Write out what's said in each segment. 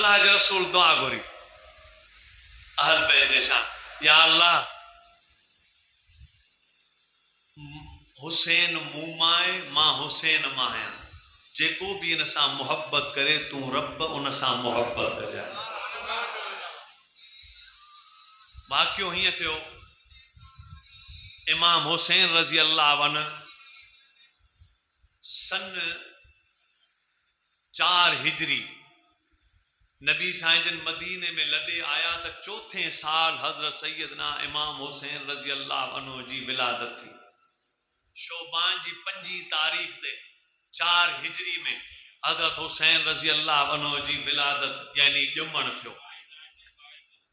अल्लाह जे रसूल दुआ घुरी अहल बैत जे शान, या अल्लाह हुसैन मूमाए मां हुसैन माया, जेको भी इन सां मोहब्बत करे तू रब उन सां मोहब्बत कजाए। वाक़ियो हीअं थियो, इमाम हुसैन रज़ी अल्लाह अन सन 4 हिजरी नबी साईं मदीने में लॾे आया त चौथे साल हज़रत सैयदना इमाम हुसैन रज़ी अल्लाह अन्हु जी विलादत थी। शोबान जी 5 तारीख़ ते 4 हिजरी में हज़रत हुसैन रज़ी अल्लाह अन्हु जी विलादत यानी ॼमण थियो।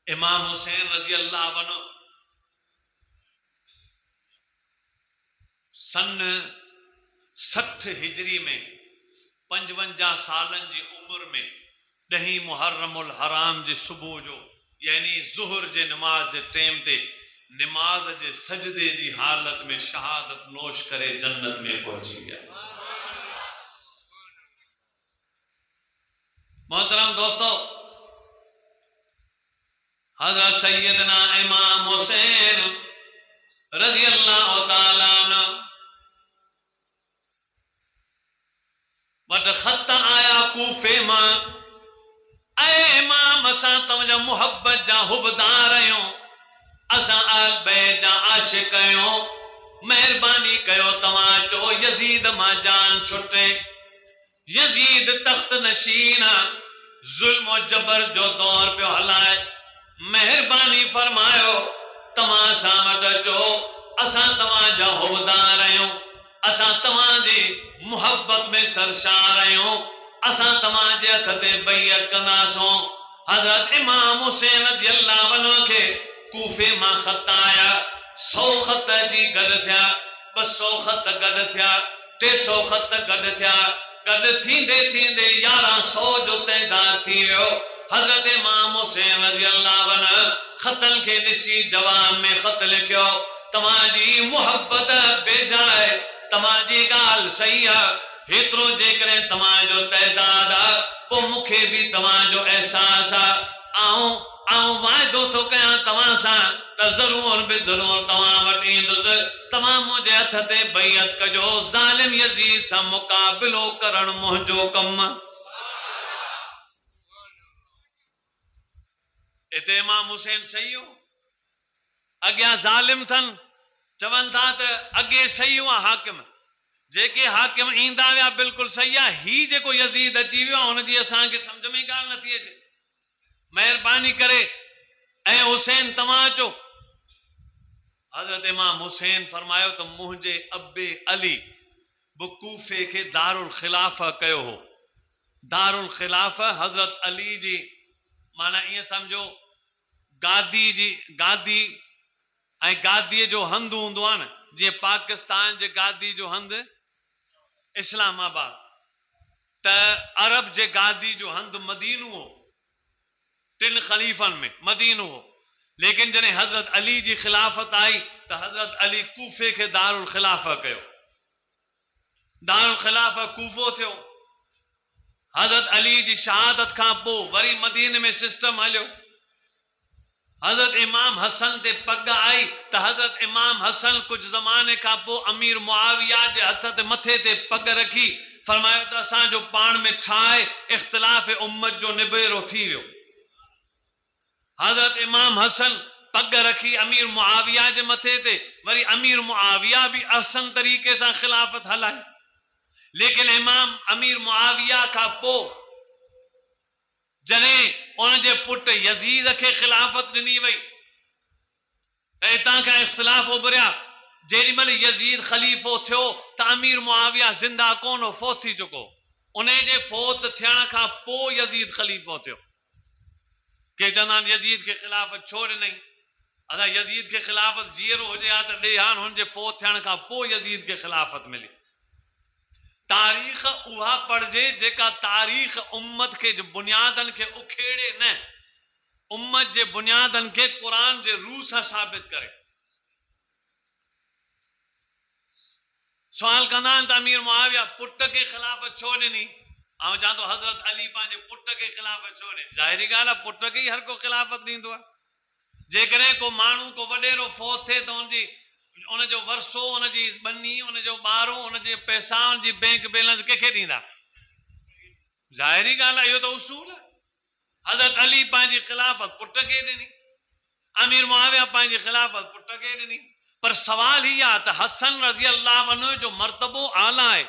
इमाम हुसैन रज़ी अल्लाह अन्हु सन 60 हिजरी में 55 सालन जी उम्र में 10 मुहर्रमुल हराम जे सुबह जो यानी ज़ुहर जे नमाज जे टाइम ते नमाज जे सजदे जी हालत में शहादत नोश करे जन्नत में पहुंची गया। मोहतरम दोस्तों, हज़रत सैयदना इमाम हुसैन रज़ी अल्लाह ताला अन्हु वट खत आया कूफे मां, ऐ इमाम असां तव्हांजा मुहब्बत जा हुबदार आहियूं, असां अहल बैत जा आशिक आहियूं, मेहरबानी कयो तव्हां चो यजीद मां जान छुटे। यजीद तख्त नशीन जुल्म जबर जो दौर पियो हलाए, मेहरबानी फरमायो तव्हां सां वटि अचो, असां तव्हांजा हुबदार आहियूं, असां तव्हांजी मुहब्बत में सरशार आहियूं, असां तव्हांजे हथ ते बैयत कंदासूं। हज़रत इमाम हुसैन रज़ी अल्लाह अन्हु खे कूफे मां खत आया, 100 खत जी गॾु थिया, 200 खत गॾु थिया, 300 खत गॾु थिया, गॾु थींदे थींदे 1100 जो तइदाद थी वियो। हज़रत इमाम हुसैन रज़ी अल्लाह अन्हु खतन खे ॾिसी जवाब में खत लिखियो, तव्हांजी मुहब्बत बेजाए, तव्हांजी ॻाल्हि सही आहे, हेतिरो जेकॾहिं तव्हांजो तइदाद आहे पोइ मूंखे बि तव्हांजो एहसास आहे, आऊं वाइदो थो कयां तव्हां सां त ज़रूर बि ज़रूर तव्हां वटि ईंदुसि, तव्हां मुंहिंजे हथ ते बैयत कजो, ज़ालिम यज़ीद सां मुक़ाबिलो करणु मुंहिंजो कमु। इते इमाम हुसैन सही हो, अॻियां ज़ालिम थन, चवनि था त अॻे सही हुआ हाकिम, जेके हाकिम ईंदा विया बिल्कुलु सही आहे, ही जेको यज़ीद अची वियो आहे हुनजी असांखे सम्झ में ॻाल्हि नथी अचे, मेहरबानी करे ऐं हुसैन तव्हां अचो। हज़रत इमाम हुसैन फरमायो त मुंहिंजे अब्बे अली कूफे खे दारुल खिलाफ़ा कयो हो। दारुल खिलाफ़ा हज़रत अली जी माना ईअं सम्झो गादी जी गादी ऐं गादीअ जो हंधु हूंदो आहे न, जीअं पाकिस्तान जे गादी जो हंधु इस्लामाबाद, त अरब जे गादी जो हंधु मदीनो हो, 3 खलीफ़नि में मदीनो हो, लेकिन जॾहिं हज़रत अली जी खिलाफत आई त हज़रत अली कूफे खे दारुल खिलाफ़ा कयो, दारुल खिलाफ़ा कूफो थियो। हज़रत अली जी शहादत खां पोइ वरी मदीने में सिस्टम हलियो, हज़रत इमाम हसन ते पग आई त हज़रत इमाम हसन कुछ ज़माने खां पोइ अमीर मुआविया जे हथ ते मथे ते पग रखी, फरमायो त असांजो पाण में ठाहे इख्तिलाफ़ उम्मत जो निबेरो थी वियो। हज़रत इमाम हसन पग रखी अमीर मुआविया जे मथे ते, वरी अमीर मुआविया भी अहसन तरीक़े सां खिलाफत हलाई, लेकिन इमाम अमीर मुआविया खां पोइ जॾहिं उन जे पुट यजीद खे खिलाफत ॾिनी वई त हितां खां इख्तिलाफ उभरिया। जेॾी महिल यजीद खलीफ़ो थियो त अमीर मुआविया ज़िंदा कोन हो, फोत थी चुको, उन जे फोत थियण खां पोइ यजीद खलीफ़ो थियो। के चवंदा आहिनि यजीद खे खिलाफत छो ॾिनई, अदा यजीद खे खिलाफत जीअरो हुजे हा त ॾे हा, हुन जे फोत थियण खां पोइ यजीद खे खिलाफत मिली। तारीख़ उहा पढ़जे जेका तारीख़ उम्मत के बुनियादन के उखेड़े न, उम्मत जे बुनियादन के कुरान जे रूह सां साबित करे। सवाल कंदा आहिनि त अमीर मुआविया पुट खे खिलाफत छो ॾिनी, ऐं चवां थो हज़रत अली पंहिंजे पुट खे ख़िलाफ़त छो ॾे? ज़ाहिरी ॻाल्हि आहे, पुट खे ई हर को ख़िलाफ़त ॾींदो आहे। जेकॾहिं को माण्हू को वॾेरो फौत थिए त उनजो वरसो, उनजी बनी, उनजो ॿारो, उनजे पैसा, उनजी बैंक बैलेंस कंहिंखे ॾींदा? ज़ाहिरी ॻाल्हि आहे, इहो त उसूल आहे। हज़रत अली पंहिंजी ख़िलाफ़त पुट खे ॾिनी, अमीर मुआविया पंहिंजी ख़िलाफ़त पुट खे ॾिनी। पर सवाल ही आहे त हसन रज़ी अल्लाह अन्हु जो मर्तबो आला आहे।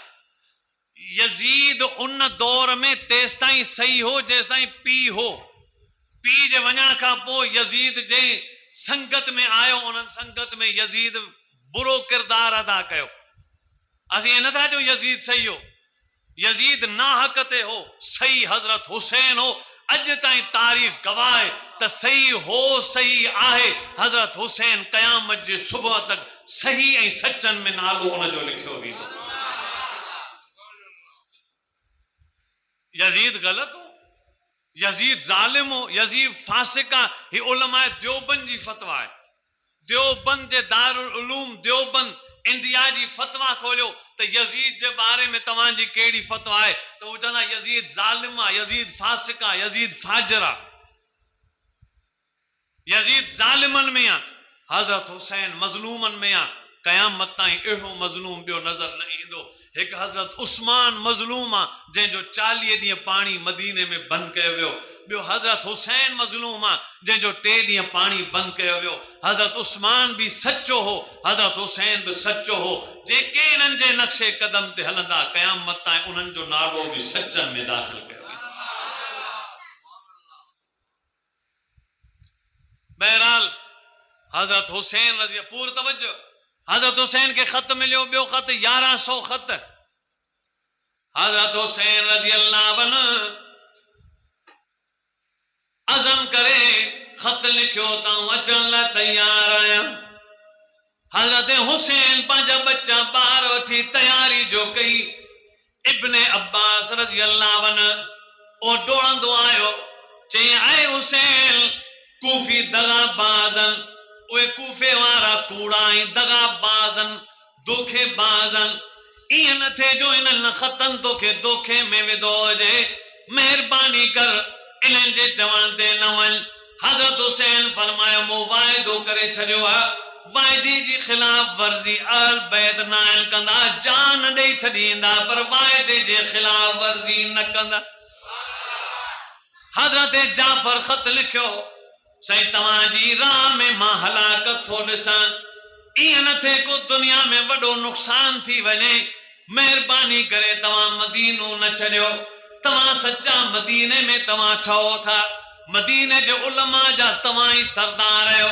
यजीद उन दौर में तेसि ताईं सही हो जेसि ताईं पीउ हो। पीउ जे वञण खां पोइ यजीद जे संगत में आयो, उन्हनि संगत में यजीद बुरो किरदार अदा कयो। असीं इन नथा चऊं यजीद सही हो, यजीद नाहक ते हो, सही हज़रत हुसैन हो। अॼु ताईं तारीख़ गवाह आहे त सही हो, सही आहे। हज़रत हुसैन क़यामत जे सुबुह तक सही ऐं सचनि में नालो उनजो लिखियो वेंदो। यजीद गलत हो, यजीद ज़ालिम हो, यजीद फासिक आहे। ही उलमा देवबंद जी फतवा आहे। देवबंद जे दारुल उलूम देवबंद इंडिया जी फतवा खोलियो त यजीद जे बारे में तव्हांजी कहिड़ी फतवा आहे? त हू चवंदा यजीद ज़ालिम आहे, यजीद फासिक आहे, यजीद फाजिर आहे। यजीद ज़ालिमनि में आहे, हज़रत हुसैन मज़लूमनि में आहे। क़यामत ताईं अहिड़ो मज़लूम ॿियो नज़र न ईंदो। हिकु हज़रत उस्मान मज़लूम आहे जंहिंजो 40 ॾींहं पाणी मदीने में बंदि कयो वियो। ॿियो हज़रत हुसैन मज़लूम आहे जंहिंजो 3 ॾींहं पाणी बंदि कयो वियो। हज़रत उस्मान बि सचो हो, हज़रत हुसैन बि सचो हो। जेके इन्हनि जे नक्शे कदम ते हलंदा क़यामत ताईं उन्हनि जो नालो बि सचनि में दाख़िल कयो। बहरहाल हज़रत हुसैन रज़ी पूर तवज्जो, हज़रत हुसैन के ख़त मिलियो, ॿियो ख़त 1100 ख़त। हज़रत हुसैन रज़ी अल्लाह अन्हु अज़म करे ख़त लिखियो त अचण लाइ तैयार आहियां। हज़रत हुसैन पंहिंजा बच्चा ॿार वठी तयारी जो कई। इब्ने अब्बास रज़ी अल्लाह अन्हु ओ डोड़ंदो आयो, चई ऐं हुसैन कूफी दगाबाज़न, उहे कूफे वारा कूड़ा ऐं दगाबाज़न, धोखेबाज़न, ईअं न थिए जो इन्हनि ख़तनि तोखे धोखे में विधो हुजे। महिरबानी कर इन्हनि जे चवण ते न वञ। हज़रत हुसैन फरमायो मूं वाइदो करे छॾियो आहे, वाइदे जी ख़िलाफ़ वर्ज़ी अहल बैत नाइल कंदा, जान ॾेई छॾींदा पर वाइदे जे ख़िलाफ़ वर्ज़ी न कंदा। हज़रत जाफ़र ख़त लिखियो, साईं तव्हांजी राह में मां हलाकत थो ॾिसां, ईअं न थिए को दुनिया में वॾो नुक़सान थी वञे। महिरबानी करे तव्हां मदीनो न छॾियो। तव्हां सच्चा मदीने में तव्हां ठहो था। मदीने जे उलमा जा तव्हां ई सरदार आहियो,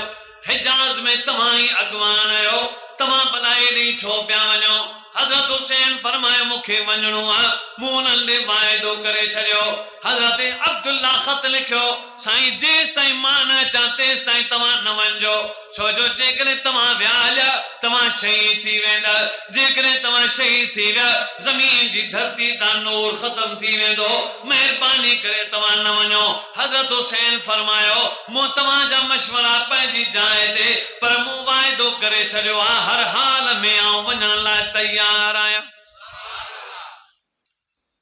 हिजाज़ में तव्हां ई अॻवान आहियो। तव्हां भला एॾे छो पिया वञो? हज़रत हुसैन फरमायो मूंखे वञणो आहे, मूं उन्हनि ॾे वाइदो करे छॾियो। हज़रत अब्दुल्ला ख़त लिखियो, साईं जेसि ताईं मां न अचां तेसि ताईं तव्हां न वञिजो, छो जो जेकॾहिं तव्हां विया हलिया तव्हां शहीद थी वेंदा। जेकॾहिं तव्हां शहीद थी विया ज़मीन जी धरती तां नूर ख़तम थी वेंदो। महिरबानी करे तव्हां न वञो। हज़रत हुसैन फरमायो मूं तव्हांजा मशवरा पंहिंजी जाइ ते, पर मूं वाइदो करे छॾियो आहे, हर हाल में आउं वञण लाइ तैयार आहियां।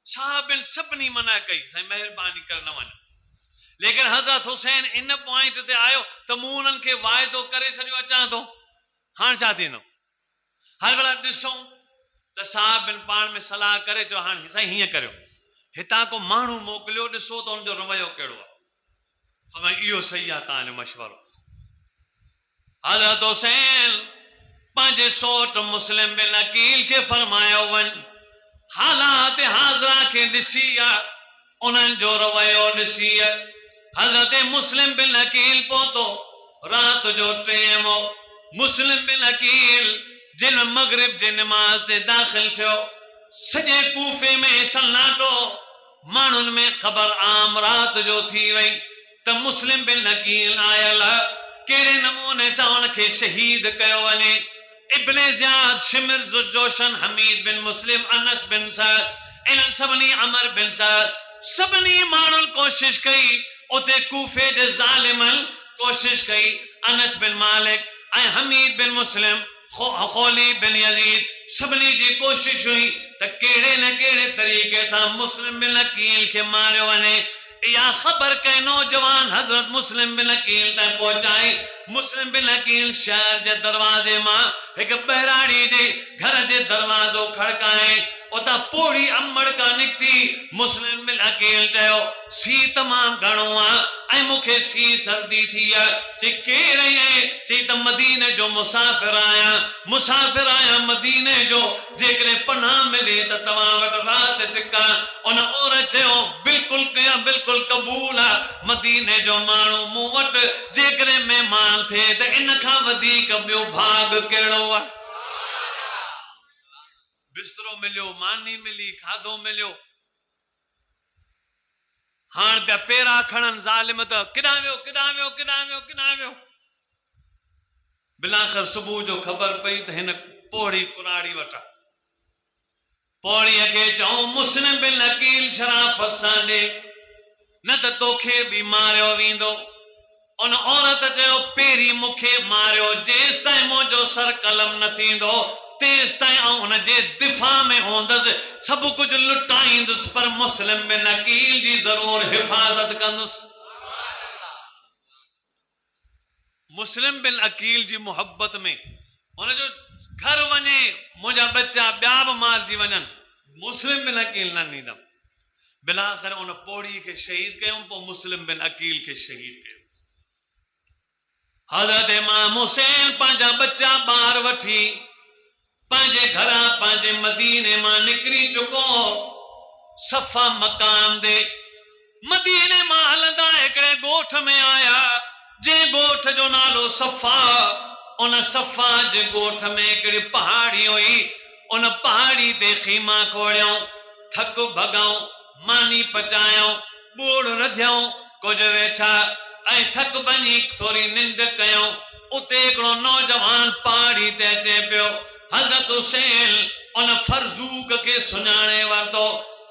साहबनि सभिनी मना कई, साईं महिरबानी कर न वञ। लेकिन हज़रत हुसैन इन पॉइंट ते आयो त मूं उन्हनि खे वाइदो करे छॾियो अचां थो, हाणे छा थींदो? हर भला ॾिसूं त साहबनि पाण में सलाह करे चयो हाणे साईं हीअं करियो, हितां को माण्हू मोकिलियो, ॾिसो त हुनजो रवैयो कहिड़ो आहे। फरमायो इहो सही आहे तव्हांजो मशवरो। हज़रत हुसैन पंहिंजे सोट मुस्लिम बिन अकील खे फरमायो वञ, हालात हाज़रा खे ॾिसी आहे, उन्हनि जो रवैयो ॾिसी आहे। हज़रत मुस्लिम बिन अकील पहुतो, रात जो टाइम हो। मुस्लिम बिन अकील जिन मगरिब जी नमाज़ ते दाख़िल थियो, सॼे कूफे में सन्नाटो, माण्हुनि में ख़बर आम रात जो थी वई त मुस्लिम बिन अकील आयल आहे, कहिड़े नमूने सां उनखे शहीद कयो वञे। इब्ने ज़ियाद, शिमिर जोशन, हमीद बिन मुस्लिम, अनस बिन सद, इन्हनि सभिनी अमर बिन सद, सभिनी माण्हुनि कोशिश कई, उते कूफे जे ज़ालिमनि कोशिश कई। अनस बिन मालिक ऐं हमीद बिन मुस्लिम, खोली बिन यजीद, सभिनी जी कोशिश हुई त कहिड़े न कहिड़े तरीक़े सां मुस्लिम बिन अकील खे मारियो वञे। या ख़बर कंहिं नौजवान हज़रत मुस्लिम बिन अकील ताईं पहुचाई। मुस्लिम बिन अकील शहर जे दरवाज़े मां हिकु बहिराड़ी जे घर जे दरवाज़ो खड़काए। उतां पोड़ी अमड़ का निकिती। मुस्लिम बिन अकील चयो सी तमामु घणो आहे ऐं मूंखे सी सर्दी थी आहे। चई केरु आहे? चई त मदीने जो मुसाफ़िर आहियां मदीने जो। जेकॾहिं पनाह मिले त तव्हां वटि राति टिका। उन औरत चयो बिल्कुलु कया, बिल्कुलु क़बूल आहे। मदीने जो माण्हू मूं वटि जेकॾहिं महिमान थिए त इन खां वधीक ॿियो भाग कहिड़ो आहे? बिस्तरो मिलियो, मानी मिली, खाधो मिलियो। हाणे पिया पेरा खणनि ज़ालिम त किॾां वियो। बिलाखिर सुबुह जो ख़बर पई त हिन पोड़ी कुराड़ी वटां। पोड़ीअ खे चऊं मुस्लिम बिन अकील शराफ़त सां ॾे, न त तोखे बि मारियो वेंदो। उन औरत चयो पहिरीं मूंखे मारियो, जेसि ताईं मुंहिंजो सर कलम न थींदो तेसि ताईं आउं हुन जे दिफ़ा में हूंदुसि, सभु कुझु लुटाईंदुसि, पर मुस्लिम बिन अकील जी ज़रूर हिफ़ाज़त कंदुसि। मुस्लिम बिन अकील जी मोहब्बत में हुनजो घर वञे, मुंहिंजा बच्चा ॿिया बि मारिजी वञनि, मुस्लिम बिन अकील न ॾींदमि। बिलाखिर उन पोड़ी खे शहीद कयूं, पोइ मुस्लिम बिन अकील खे शहीद कयूं। हज़रत इमाम हुसैन पंहिंजा बच्चा ॿार वठी पंहिंजे घरां पंहिंजे मदीने मां निकिरी चुको। सफ़ा मकाम दे मदीने मां हलंदा हिकिड़े ॻोठ में आया, जंहिं ॻोठ जो नालो सफ़ा। उन सफ़ा जे ॻोठ में हिकिड़ी पहाड़ी हुई। उन पहाड़ी ते ख़ीमा खोड़ियऊं, थक भॻऊं, मानी पचायूं, ॿूड़ रधियऊं, कुझु वेठा ऐं थक भञी थोरी निंड कयूं। उते हिकिड़ो नौजवान पहाड़ी ते अचे पियो। हज़रत हुसैन उन फरज़ूक खे सुञाणे वरितो।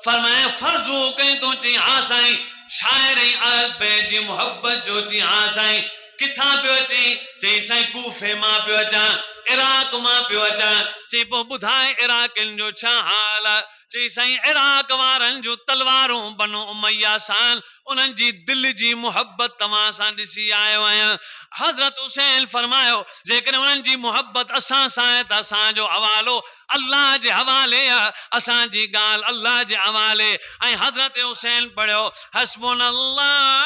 फरमाए फरज़ूक तूं? चई हा साईं। शाइर आल जी मोहब्बत जो? चई हा साईं। किथां पियो अचई? चई साईं कूफे मां पियो अचां, इराक मां पियो अचां। चई पोइ ॿुधाए इराकनि जो छा हाल आहे? चई साईं इराक वारनि जूं तलवारूं बनो उमैया सां, उन्हनि जी दिलि जी मोहब्बत तव्हां सां ॾिसी आयो आहियां। हज़रत हुसैन फरमायो जेकॾहिं उन्हनि जी मोहब्बत असां सां आहे त असांजो हवालो अल्लाह जे हवाले आहे, असांजी ॻाल्हि अल्लाह जे हवाले। ऐं हज़रत हुसैन पढ़ियो हस्बुनल्लाह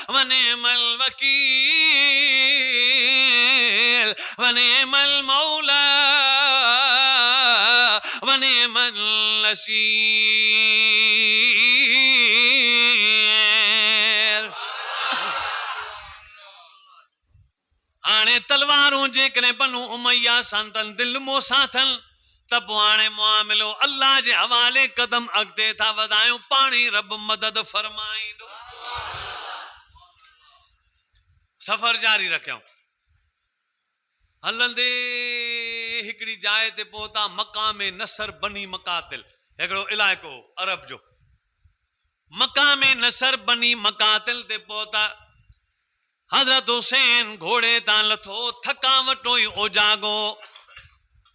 व निअमल वकील व निअमल मौला व निअमल नसीर। हाणे तलवारूं जेकॾहिं बनु उमैया सां अथनि, दिलि मोसां अथनि, त पोइ हाणे मुआमिलो अल्लाह जे हवाले। कदम अॻिते था वधायूं, पाणी रब मदद फरमाईंदो। सफ़र जारी रखियऊं। हलंदे हिकिड़ी जाइ ते पहुता, मक़ामे नसर बनी मकातिल, हिकिड़ो इलाइक़ो अरब जो। मक़ामे नसर बनी मकातिल ते पहुता। हज़रत हुसैन घोड़े तां लथो, थकावट हुई ओजागो।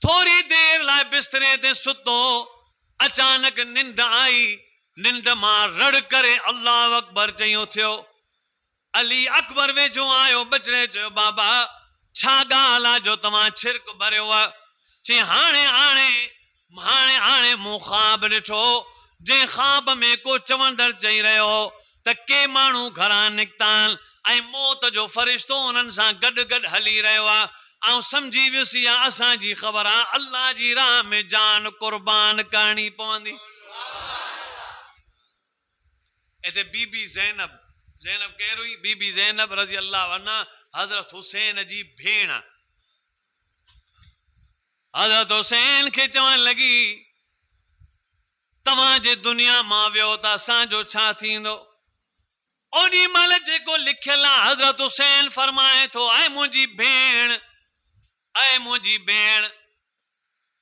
थोरी देर लाइ बिस्तरे ते सुतो, अचानक निंड आई। निंड मां रड़ करे अल्लाह अकबर चई उथियो। अली अकबर वेझो आयो, बचड़े चयो बाबा छा ॻाल्हि आहे जो तव्हां छिरक भरियो आहे? चई हाणे मूं ख़्वाब ॾिठो, जंहिं ख़्वाब में को चवंदड़ चई रहियो हो त के माण्हू घरां निकिता आहिनि ऐं मौत जो फ़रिश्तो उन्हनि सां गॾु गॾु हली रहियो आहे। ऐं सम्झी वियुसि इहा असांजी ख़बर आहे, अल्लाह जी राह में जान कुर्बान करणी पवंदी। हिते बीबी ज़ैनब केरु हुई? बीबी ज़ैनब रज़ी अल्लाह अन्हा, हज़रत हुसैन जी भेण। हज़रत हुसैन खे चवण लॻी तव्हां जे दुनिया मां वियो त असांजो छा थींदो? ओॾी महिल जेको लिखियल आहे, हज़रत हुसैन फरमाए थो ऐं मुंहिंजी भेण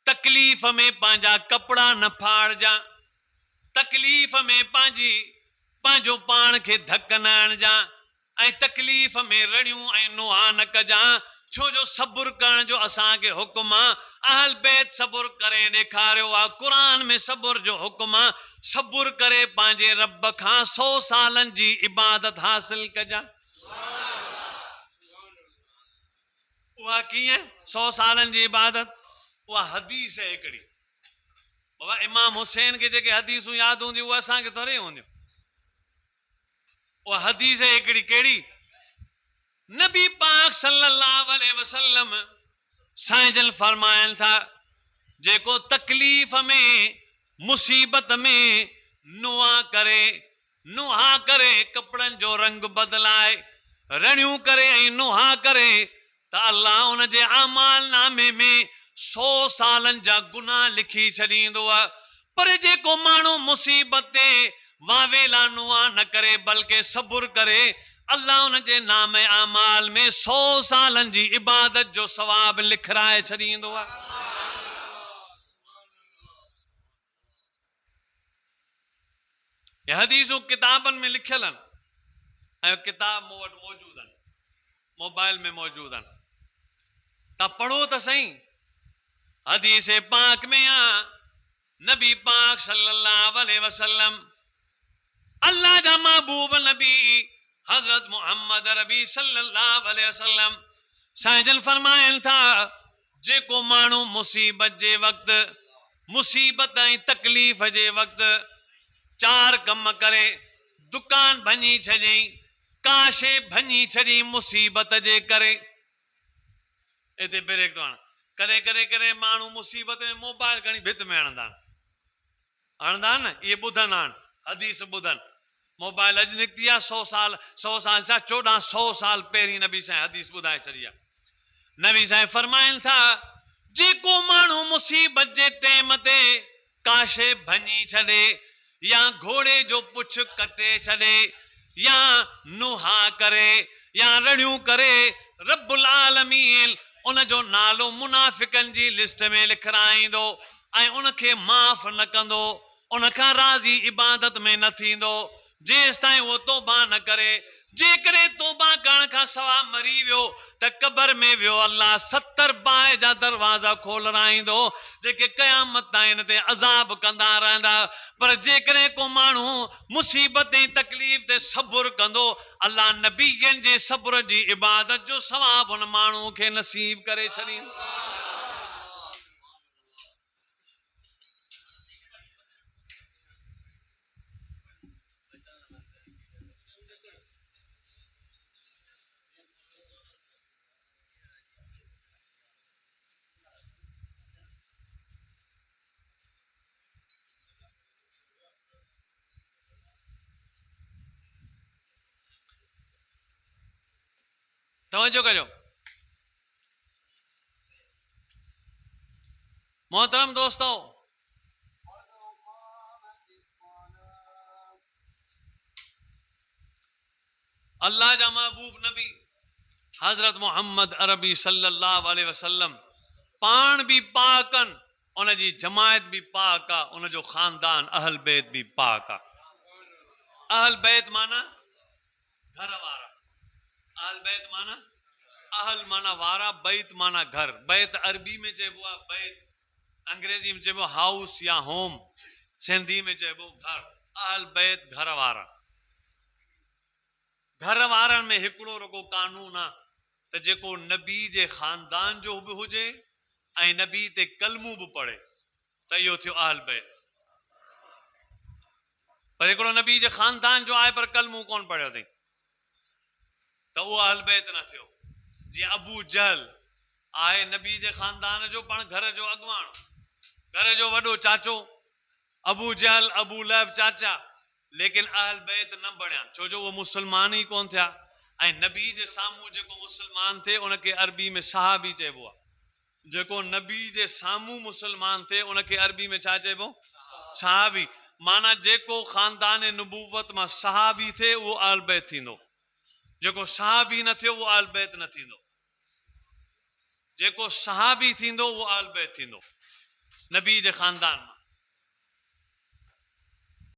तकलीफ़ में पंहिंजा कपिड़ा न फाड़जां, तकलीफ़ में पंहिंजो पाण खे धक न हणजां, ऐं तकलीफ़ में रड़ियूं ऐं नुहा न कजां। छो जो सब्र करण जो असांखे हुक्म आहे। अहल बैत सब्र करे ॾेखारियो आहे। क़ुरान में सब्र जो हुक्म आहे। सब्र करे पंहिंजे रब खां 100 सालनि जी इबादत हासिल कजा। उहा कीअं 100 सालनि जी इबादत? उहा हदीस है हिकिड़ी। बाबा इमाम हुसैन के जेके हदीसूं यादि हूंदियूं उहा असांखे थोरे हूंदियूं। उहा हदीस है हिकिड़ी कहिड़ी? नबी पाक सल्लल्लाहु अलैहि वसल्लम साईं जन फरमाइनि था जेको तकलीफ़ में मुसीबत में नुहा करे कपड़नि जो रंग बदलाए रणियूं करे ऐं नुहा करे त अल्लाह उन जे आमाल नामे में 100 सालनि जा गुनाह लिखी छॾींदो आहे। पर जेको माण्हू मुसीबत ते वावेला नुहा न करे बल्कि सब्र करे अल्लाह उन जे नाम आमाल में 100 सालनि जी इबादत जो सवाब लिखराए छॾींदो आहे। हदीसूं किताबनि में लिखियल आहिनि ऐं किताब मूं वटि मौजूद आहिनि, मोबाइल में मौजूद आहिनि। तव्हां पढ़ो त सही। हदीस पाक में आहे नबी पाक सल्लल्लाहु अलैहि वसल्लम अल्लाह जा महबूब नबी हजरत मोहम्मद रबी सल्लल्लाहु अलैहि वसल्लम साईं जन फरमाइनि था जेको माण्हू मुसीबत जे वक़्तु मुसीबत ऐं तकलीफ़ जे वक़्तु 4 कम करे। दुकान भञी छॾियईं, काशे भञी छॾी मुसीबत जे करे। हिते ब्रेक थो हण। करे माण्हू मुसीबत में मोबाइल खणी भित में हणंदा आहिनि न। इहे ॿुधनि आहिनि हदीस ॿुधनि। मोबाइल अॼु निकिती आहे 100 साल छा 1400 साल पहिरीं नबी साईं हदीस ॿुधाए छॾी आहे। नबी साईं फरमाइनि था जेको माण्हू मुसीबत जे टाइम ते काशे भञी छॾे या घोड़े जो पुछ कटे छॾे या नुहा करे या रड़ियूं करे रब्बुल आलमीन उन जो नालो मुनाफ़िकनि जी लिस्ट में लिखराईंदो ऐं उनखे माफ़ न कंदो, उन खां राज़ी इबादत में न थींदो जेसि ताईं उहो तौबा न करे। जेकॾहिं तौबा करण खां सवाइ मरी वियो त क़बर में वियो अल्लाह 70 बाहि जा दरवाज़ा खोलराईंदो जेके क़यामत ताईं हिन ते अज़ाब कंदा रहंदा। पर जेकॾहिं को माण्हू मुसीबत ऐं तकलीफ़ ते सब्र कंदो अल्लाह नबीअनि जे सब्र जी इबादत जो सवाब उन माण्हू खे नसीब करे छॾींदो। तवज्जो कजो। मोहतरम दोस्तों, अल्लाह जा महबूब नबी हजरत मोहम्मद अरबी सल्लल्लाहु अलैहि वसल्लम पान भी पाकन, उन जी जमायत भी पाक आ, उन जो खानदान अहल बैत भी पाक आ। अहल बैत माना घर वारा। अहल बैत माना अहल माना वारा, बैत माना घर। बैत अरबी में चइबो आहे बैत, अंग्रेजी में चइबो हाउस या होम, सिंधी में चइबो घर। अहल बैत घर वारा। घर वारनि में हिकिड़ो रुगो कानून आहे त जेको नबी जे खानदान जो बि हुजे ऐं नबी ते कलमू बि पढ़े त इहो थियो अहल बैत। पर हिकिड़ो नबी जे खानदान जो आहे पर कलमू कोन पढ़ियो अथई त उहो अहल बैत न थियो। जीअं अबू जहल आहे नबी जे खानदान जो पण घर जो अॻुवाण, घर जो वॾो चाचो। अबू जहल अबू लहब चाचा, लेकिन अहल बैत न बणिया छो जो उहो मुसलमान ई कोन थिया। ऐं नबी जे साम्हूं जेको मुसलमान थिए उनखे अरबी में सहाबी चइबो आहे। जेको नबी जे साम्हूं मुसलमान थिए उनखे अरबी में छा चइबो? सहाबी। माना जेको खानदान नबूवत मां सहाबी थिए उहो अहल बैत थींदो। जेको सहाबी न थियो उहो अहल बैत न थींदो। जेको सहाबी थींदो उहो अहल बैत थींदो नबी जे खानदान मां।